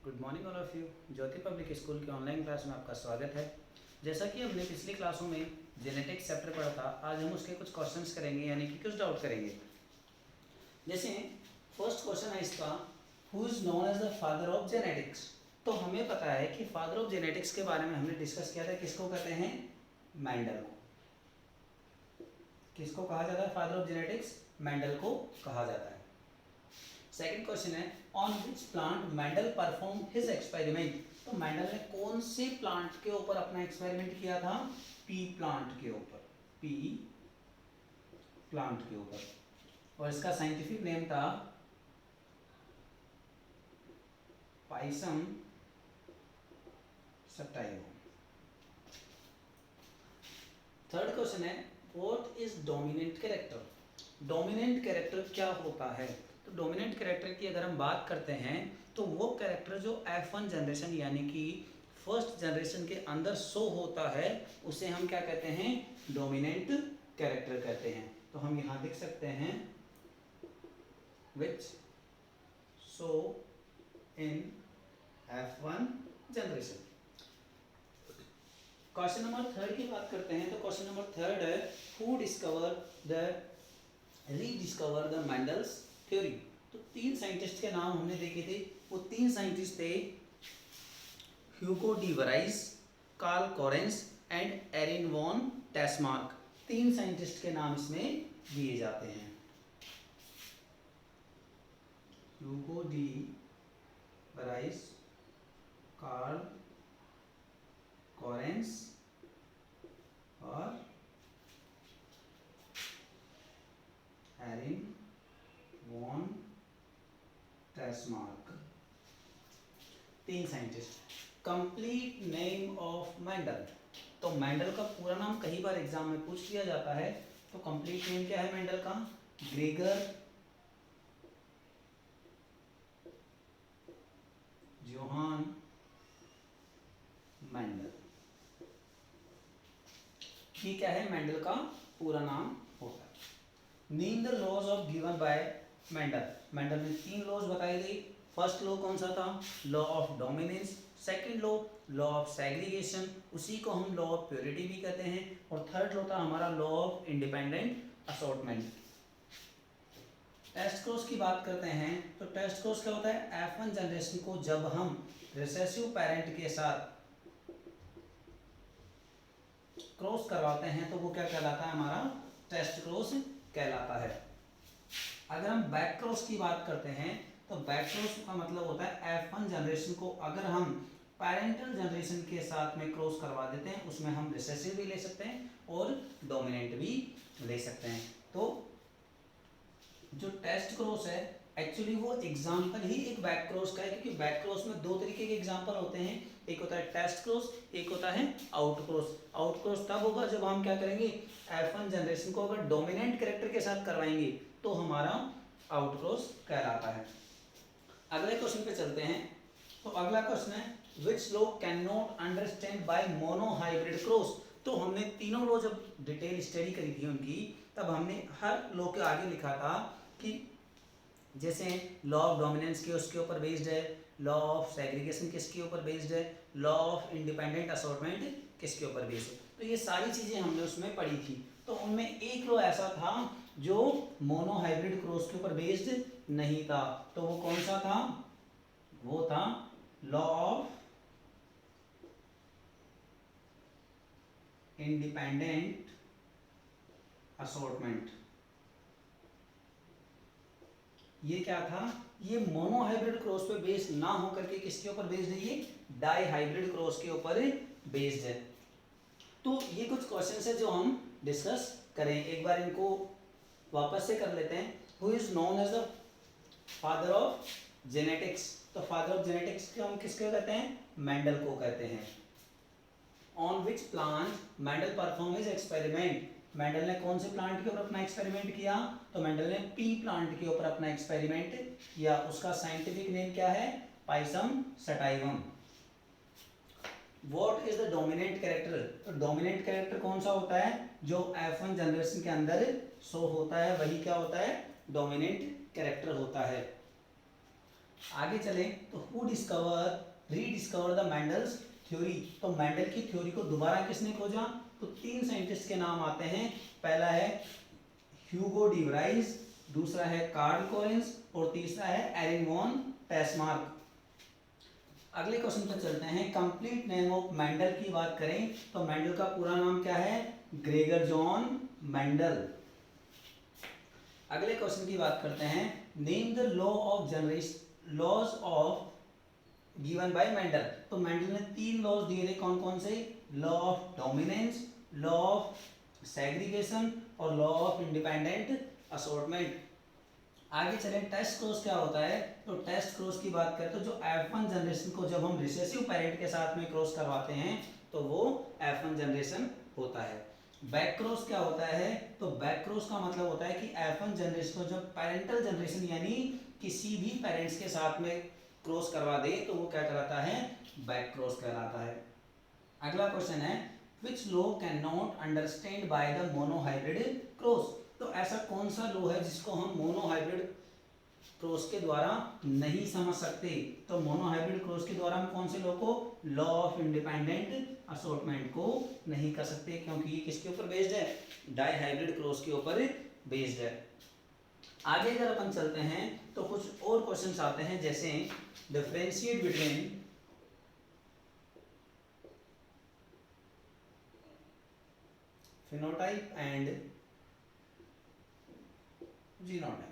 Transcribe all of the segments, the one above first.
Good morning all of you. Jyoti public school के online class में आपका स्वागत है। जैसा कि हमने पिछली क्लासों में जेनेटिक्स चैप्टर पढ़ा था, आज हम उसके कुछ क्वेश्चंस करेंगे, यानी कि कुछ डाउट करेंगे। जैसे फर्स्ट क्वेश्चन है इसका, who is known as the father of genetics. तो हमें पता है कि फादर ऑफ जेनेटिक्स के बारे में हमने डिस्कस किया था, किसको कहते हैं? मेंडल को। किसको कहा जाता है फादर ऑफ जेनेटिक्स? मेंडल को कहा जाता है। सेकंड क्वेश्चन है, on which plant Mendel perform his experiment. तो मेंडल ने कौन से प्लांट के ऊपर अपना एक्सपेरिमेंट किया था? पी प्लांट के ऊपर। पी प्लांट के ऊपर, और इसका साइंटिफिक नेम था पाइसम सटाइवम। थर्ड क्वेश्चन है, what is dominant character. Dominant character क्या होता है? तो डोमिनेंट कैरेक्टर की अगर हम बात करते हैं तो वो कैरेक्टर जो F1 जनरेशन यानी कि फर्स्ट जनरेशन के अंदर शो होता है, उसे हम क्या कहते हैं? डोमिनेंट कैरेक्टर कहते हैं। तो हम यहाँ लिख सकते हैं which show in F1 generation. Question number third की बात करते हैं तो क्वेश्चन नंबर थर्ड है, who discover the rediscover the Mendel's theory. तो तीन साइंटिस्ट के नाम हमने देखे थे। वो तीन साइंटिस्ट थे Hugo de Vries, Carl Correns and Erich von Tschermak. तीन साइंटिस्ट के नाम इसमें दिए जाते हैं, Hugo de Vries, Carl Correns और एरिन वॉन टेस्मार्क। तीन scientist. Complete name of Mendel. तो मेंडल का पूरा नाम कई बार एग्जाम में पूछ लिया जाता है, तो कंप्लीट नेम क्या है मेंडल का? Gregor Johann Mendel. ये क्या है? मेंडल का पूरा नाम होता है। Name the laws of given by Mendel. Mendel ने तीन लॉज बताई गई। फर्स्ट लॉ कौन सा था? Law of dominance. Second law, law of segregation, उसी को हम लॉ ऑफ प्योरिटी भी कहते हैं। और थर्ड लॉ था हमारा law of independent assortment. Test cross की बात करते हैं तो टेस्ट क्रॉस क्या होता है? F1 जनरेशन को जब हम रिसेसिव पेरेंट के साथ क्रॉस करवाते हैं तो वो क्या कहलाता है? हमारा टेस्ट क्रॉस कहलाता है। अगर हम बैक क्रॉस की बात करते हैं तो बैक क्रॉस का मतलब होता है F1 जनरेशन को अगर हम पेरेंटल जनरेशन के साथ में क्रॉस करवा देते हैं, उसमें हम रिसेसिव भी ले सकते हैं और डोमिनेंट भी ले सकते हैं। तो जो टेस्ट क्रॉस है एक्चुअली वो एग्जाम्पल ही एक बैक क्रॉस का है, क्योंकि बैक क्रॉस में दो तरीके के एग्जाम्पल होते हैं। एक होता है टेस्ट क्रॉस, एक होता है आउट क्रॉस। आउट क्रॉस तब होगा जब हम क्या करेंगे? F1 जनरेशन को अगर डोमिनेंट कैरेक्टर के साथ करवाएंगे तो हमारा आउट क्रॉस कहलाता है। अगले क्वेश्चन पे चलते हैं। तो अगला क्वेश्चन है, which law can not understand by monohybrid cross. तो हमने तीनों लॉ जब डिटेल स्टडी करी थी उनकी, तब हमने हर लॉ के आगे लिखा था कि जैसे लॉ ऑफ डोमिनेंस के उसके ऊपर बेस्ड है, लॉ ऑफ सेग्रीगेशन किसके ऊपर बेस्ड है, लॉ ऑफ इंडिपेंडेंट असॉर्टमेंट किसके ऊपर बेस्ड है। तो ये सारी चीजें हमने उसमें पढ़ी थी। तो उनमें एक लॉ ऐसा था जो मोनोहाइब्रिड क्रॉस के ऊपर बेस्ड नहीं था। तो वो कौन सा था? वो था लॉ ऑफ इंडिपेंडेंट असॉर्टमेंट। ये क्या था? ये मोनोहाइब्रिड क्रॉस पे बेस्ड ना होकर के किसके ऊपर बेस्ड है? ये डाईहाइब्रिड क्रॉस के ऊपर बेस्ड है। तो ये कुछ क्वेश्चंस है जो हम डिस्कस करें। एक बार इनको वापस से कर लेते हैं। Who is known as the father of genetics. तो फादर ऑफ जेनेटिक्स को हम किसको कहते हैं? मेंडल को कहते हैं। On which plant Mendel perform his experiment. Mendel ने कौन से प्लांट के ऊपर अपना एक्सपेरिमेंट किया? तो मेंडल ने पी प्लांट के ऊपर अपना एक्सपेरिमेंट किया। उसका साइंटिफिक नेम क्या है? Pisum sativum. What is the dominant character. तो डोमिनेंट कैरेक्टर कौन सा होता है? जो F1 जनरेशन के अंदर शो होता है वही क्या होता है? डोमिनेंट कैरेक्टर होता है। आगे चले तो who rediscover the Mendel's theory, तो मेंडल की थ्योरी को दोबारा किसने खोजा? तो 3 साइंटिस्ट के नाम आते हैं। पहला है ह्यूगो डी व्राइज, दूसरा है कार्ल कोरेंस और तीसरा है एरिन वॉन टेस्मार्क। अगले क्वेश्चन पर चलते हैं। कंप्लीट नेम ऑफ मेंडल की बात करें तो मेंडल का पूरा नाम क्या है? Gregor John Mendel. अगले क्वेश्चन की बात करते हैं। Name the laws of given by Mendel, तो मेंडल ने 3 लॉज दिए थे, कौन कौन से? Law of dominance, law of segregation और लॉ ऑफ इंडिपेंडेंट असॉर्टमेंट। आगे चले, टेस्ट क्रॉस क्या होता है? तो टेस्ट क्रॉस की बात करें तो जो F1 जनरेशन को जब हम रिसेसिव पेरेंट के साथ में क्रॉस करवाते हैं तो वो F1 जनरेशन होता है। बैक क्रॉस क्या होता है? तो बैक क्रॉस का मतलब होता है कि F1 जनरेशन को जब पेरेंटल जनरेशन यानी किसी भी पेरेंट्स के साथ में क्रॉस करवा दे तो वो क्या कहलाता है? बैक क्रॉस कहलाता है। अगला क्वेश्चन है, which law can not understand by the monohybrid cross, तो ऐसा कौन सा लॉ है जिसको हम मोनोहाइब्रिड क्रॉस के द्वारा नहीं समझ सकते? तो मोनोहाइब्रिड क्रॉस के द्वारा हम कौन से लॉ को? लॉ ऑफ इंडिपेंडेंट असॉर्टमेंट को नहीं कर सकते, क्योंकि ये किसके ऊपर बेस्ड है? डाइहाइब्रिड क्रॉस के ऊपर बेस्ड है। आगे अगर अपन चलते हैं तो कुछ और क्वेश्चंस आते हैं, जैसे differentiate between phenotype and genotype.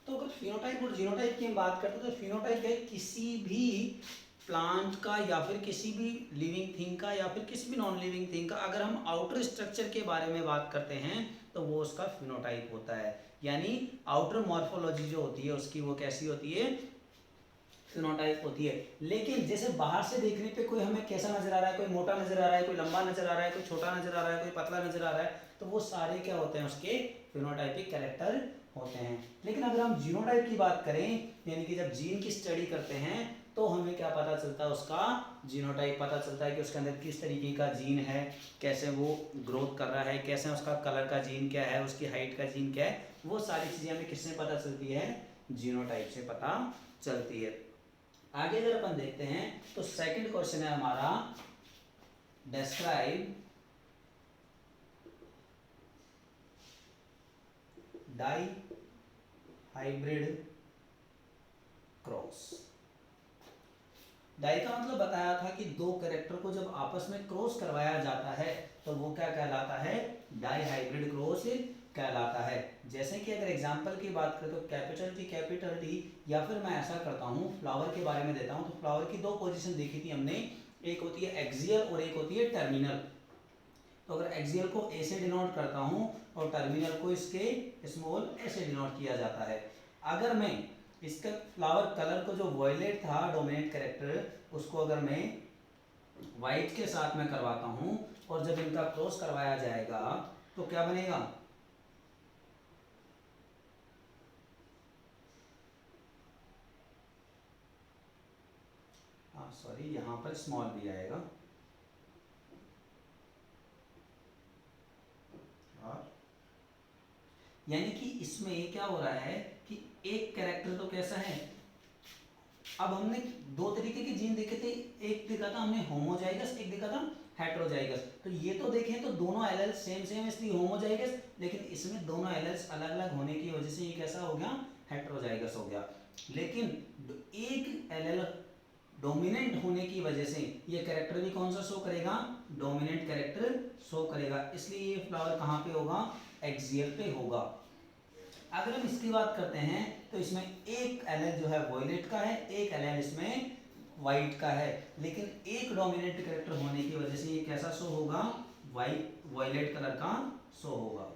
तो अगर फिनोटाइप और जीनोटाइप की हम बात करते हैं तो फिनोटाइप है किसी भी प्लांट का या फिर किसी भी लिविंग थिंग का या फिर किसी भी नॉन लिविंग थिंग का अगर हम आउटर स्ट्रक्चर के बारे में बात करते हैं तो वो उसका फिनोटाइप होता है। यानी आउटर मॉर्फोलॉजी जो होती है उसकी वो कैसी होती है? फिनोटाइप होती है। लेकिन जैसे बाहर से देखने पे कोई हमें कैसा नजर आ रहा है, कोई मोटा नजर आ रहा है, कोई लंबा नजर आ रहा है, कोई छोटा नजर आ रहा है, कोई पतला नजर आ रहा है, तो वो सारे क्या होते हैं? उसके फिनोटाइपिक कैरेक्टर होते हैं। लेकिन अगर हम जीनोटाइप की बात करें यानी कि जब जीन की स्टडी करते हैं तो हमें क्या पता चलता है? उसका जीनोटाइप पता चलता है कि उसके अंदर किस तरीके का जीन है, कैसे वो ग्रोथ कर रहा है, कैसे उसका कलर का जीन क्या है, उसकी हाइट का जीन क्या है, वो सारी चीज़ें हमें किससे पता चलती है? जीनोटाइप से पता चलती है। आगे अगर अपन देखते हैं तो सेकंड क्वेश्चन है हमारा, describe dihybrid cross. Di का मतलब बताया था कि दो कैरेक्टर को जब आपस में क्रॉस करवाया जाता है तो वो क्या कहलाता है? डाई हाइब्रिड क्रॉस कहलाता है। जैसे कि अगर एग्जांपल की बात करें तो कैपिटल टी, या फिर मैं ऐसा करता हूँ फ्लावर के बारे में देता हूँ। तो फ्लावर की 2 पोजीशन देखी थी हमने, एक होती है एक्सियल और एक होती है टर्मिनल। तो अगर एक्सियल को ए से डिनोट करता हूँ और टर्मिनल को इसके स्मॉल ए से डिनोट किया जाता है। अगर मैं इसका फ्लावर कलर को जो वॉयलेट था डोमिनेंट कैरेक्टर उसको अगर मैं वाइट के साथ में करवाता हूँ और जब इनका क्रॉस करवाया जाएगा तो क्या बनेगा? सॉरी, यहाँ पर स्मॉल भी आएगा और यानी कि इसमें क्या हो रहा है कि एक कैरेक्टर तो कैसा है? अब हमने 2 तरीके के जीन देखे थे, एक देखा था हमने होमोजाइगस, एक देखा था हेट्रोजाइगस। तो ये तो देखें तो दोनों एलेल्स सेम इसलिए होमोजाइगस, लेकिन इसमें दोनों एलेल्स अलग अलग होने की वजह से ये कैसा हो गया? हेट्रोजाइगस हो गया। लेकिन एक एलेल डोमिनेंट होने की वजह से ये कैरेक्टर भी कौन सा शो करेगा? डोमिनेंट कैरेक्टर शो करेगा, इसलिए ये फ्लावर कहाँ पे होगा? एक्सियल पे होगा। अगर हम इसकी बात करते हैं तो इसमें एक एलेल जो है वॉयलेट का है, एक एलेल इसमें वाइट का है, लेकिन एक डोमिनेंट कैरेक्टर होने की वजह से ये कैसा शो होगा? वॉयलेट कलर का शो होगा।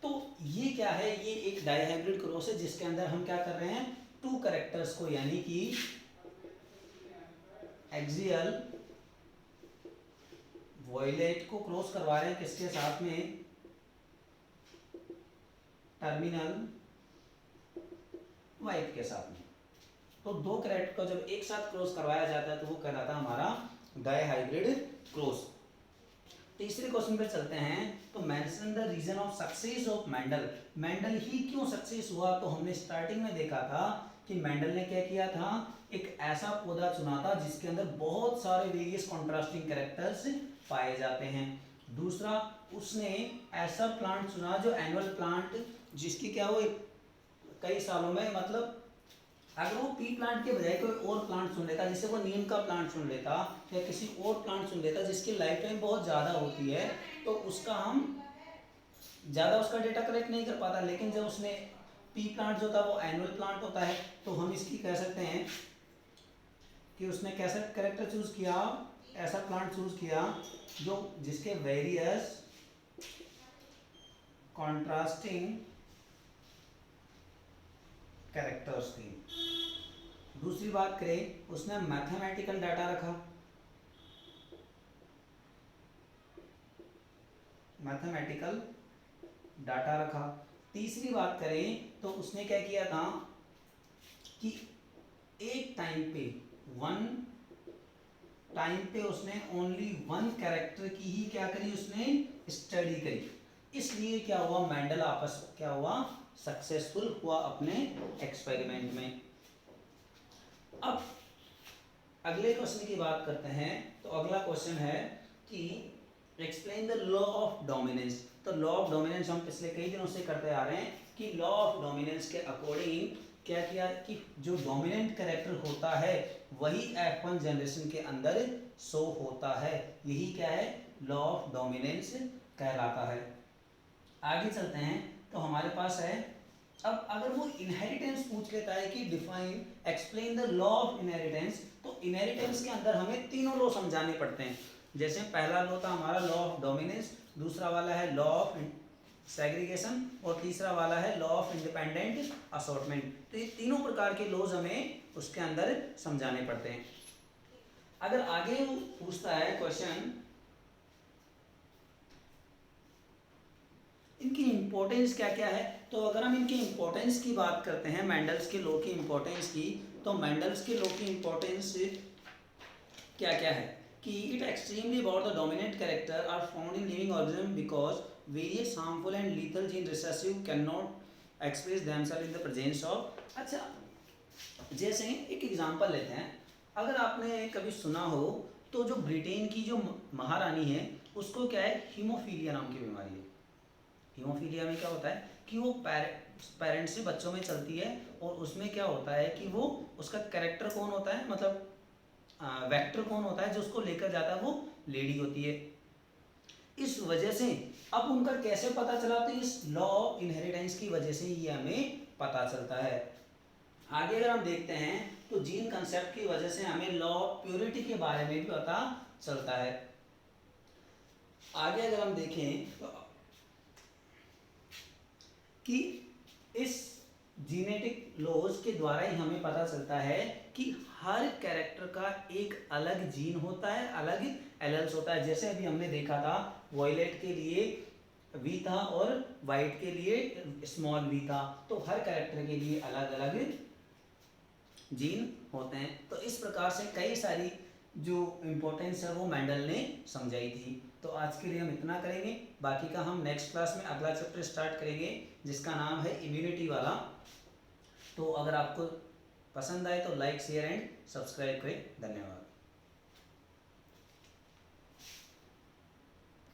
तो ये क्या है? ये एक डाइहाइब्रिड क्रॉस है जिसके अंदर हम क्या कर रहे हैं? 2 कैरेक्टर्स को यानी कि एक्सियल वॉयलेट को क्रॉस करवा रहे हैं किसके साथ में? टर्मिनल वाइट के साथ में। तो 2 कैरेक्टर को जब एक साथ क्रॉस करवाया जाता है तो वो कहलाता है हमारा डाइहाइब्रिड क्रॉस। तीसरे क्वेश्चन पे चलते हैं। तो mention the reason of success of Mendel. Mendel ही क्यों सक्सेस हुआ? तो हमने स्टार्टिंग में देखा था कि मेंडल ने क्या किया था, एक ऐसा पौधा चुना था जिसके अंदर बहुत सारे वेरियस कॉन्ट्रास्टिंग कैरेक्टर्स पाए जाते हैं। दूसरा, उसने ऐसा प्लांट चुना जो एनुअल प्लांट, जिसकी क्या हो कई सालों में, मतलब अगर वो पी प्लांट के बजाय कोई और प्लांट चुन लेता, जैसे वो नीम का प्लांट चुन लेता या किसी और प्लांट चुन लेता जिसकी लाइफ टाइम बहुत ज़्यादा होती है, तो उसका हम ज़्यादा उसका डेटा कलेक्ट नहीं कर पाता। लेकिन जब उसने पी प्लांट जो था वो एनुअल प्लांट होता है, तो हम इसकी कह सकते हैं कि उसने कैसा कैरेक्टर चूज किया, ऐसा प्लांट चूज किया जो जिसके वेरियस कॉन्ट्रास्टिंग कैरेक्टर्स थी। दूसरी बात करें, उसने मैथमेटिकल डाटा रखा, मैथमेटिकल डाटा रखा। तीसरी बात करें तो उसने क्या किया था कि एक टाइम पे उसने ओनली वन कैरेक्टर की ही क्या करी, उसने स्टडी करी। इसलिए क्या हुआ, मेंडल क्या हुआ, सक्सेसफुल हुआ अपने एक्सपेरिमेंट में। अब अगले क्वेश्चन की बात करते हैं। तो अगला क्वेश्चन है कि explain the law of dominance. तो लॉ ऑफ डोमिनेंस हम पिछले कई दिनों से करते आ रहे हैं कि लॉ ऑफ डोमिनेंस के अकॉर्डिंग क्या किया कि जो डोमिनेंट कैरेक्टर होता है वही F1 जनरेशन के अंदर शो होता है। यही क्या है, लॉ ऑफ डोमिनेंस कहलाता है। आगे चलते हैं। तो हमारे पास है, अब अगर वो इनहेरिटेंस पूछ लेता है कि define explain the law of inheritance, तो इनहेरिटेंस के अंदर हमें तीनों लॉ समझाने पड़ते हैं। जैसे पहला लॉ था हमारा लॉ ऑफ डोमिनेंस, दूसरा वाला है लॉ ऑफ सेग्रीगेशन और तीसरा वाला है लॉ ऑफ इंडिपेंडेंट असॉर्टमेंट। तो ये तीनों प्रकार के लॉज हमें उसके अंदर समझाने पड़ते हैं। अगर आगे पूछता है क्वेश्चन इनकी इंपॉर्टेंस क्या क्या है, तो अगर हम इनकी इंपॉर्टेंस की बात करते हैं, मेंडल्स के लॉ की इंपॉर्टेंस की, तो मेंडल्स के लॉ की इंपॉर्टेंस क्या क्या है कि it extremely about the dominant character are found in living organism because various harmful and lethal gene recessive can not express themselves in the presence of. अच्छा, जैसे एक एग्जांपल लेते हैं। अगर आपने कभी सुना हो तो जो ब्रिटेन की जो महारानी है उसको क्या है, हीमोफीलिया नाम की बीमारी है। हीमोफीलिया में क्या होता है कि वो पेरेंट्स से बच्चों में चलती है और उसमें क्या होता है कि वो उसका कैरेक्टर कौन होता है, मतलब वेक्टर कौन होता है जो उसको लेकर जाता है, वो लेडी होती है। इस वजह से अब उनका कैसे पता चला, तो इस लॉ ऑफ इनहेरिटेंस की वजह से ये हमें पता चलता है। आगे अगर हम देखते हैं तो जीन कंसेप्ट की वजह से हमें लॉ ऑफ प्योरिटी के बारे में भी पता चलता है। आगे अगर हम देखें तो कि इस जीनेटिक लॉज के द्वारा ही हमें पता चलता है कि हर कैरेक्टर का एक अलग जीन होता है, अलग एलेल्स होता है। जैसे अभी हमने देखा था वॉयलेट के लिए वी था और वाइट के लिए स्मॉल वी था, तो हर कैरेक्टर के लिए अलग अलग जीन होते हैं। तो इस प्रकार से कई सारी जो इम्पोर्टेंस है वो मेंडल ने समझाई थी। तो आज के लिए हम इतना करेंगे, बाकी का हम नेक्स्ट क्लास में अगला चैप्टर स्टार्ट करेंगे जिसका नाम है इम्यूनिटी वाला। तो अगर आपको पसंद आए तो लाइक शेयर एंड सब्सक्राइब करें। धन्यवाद।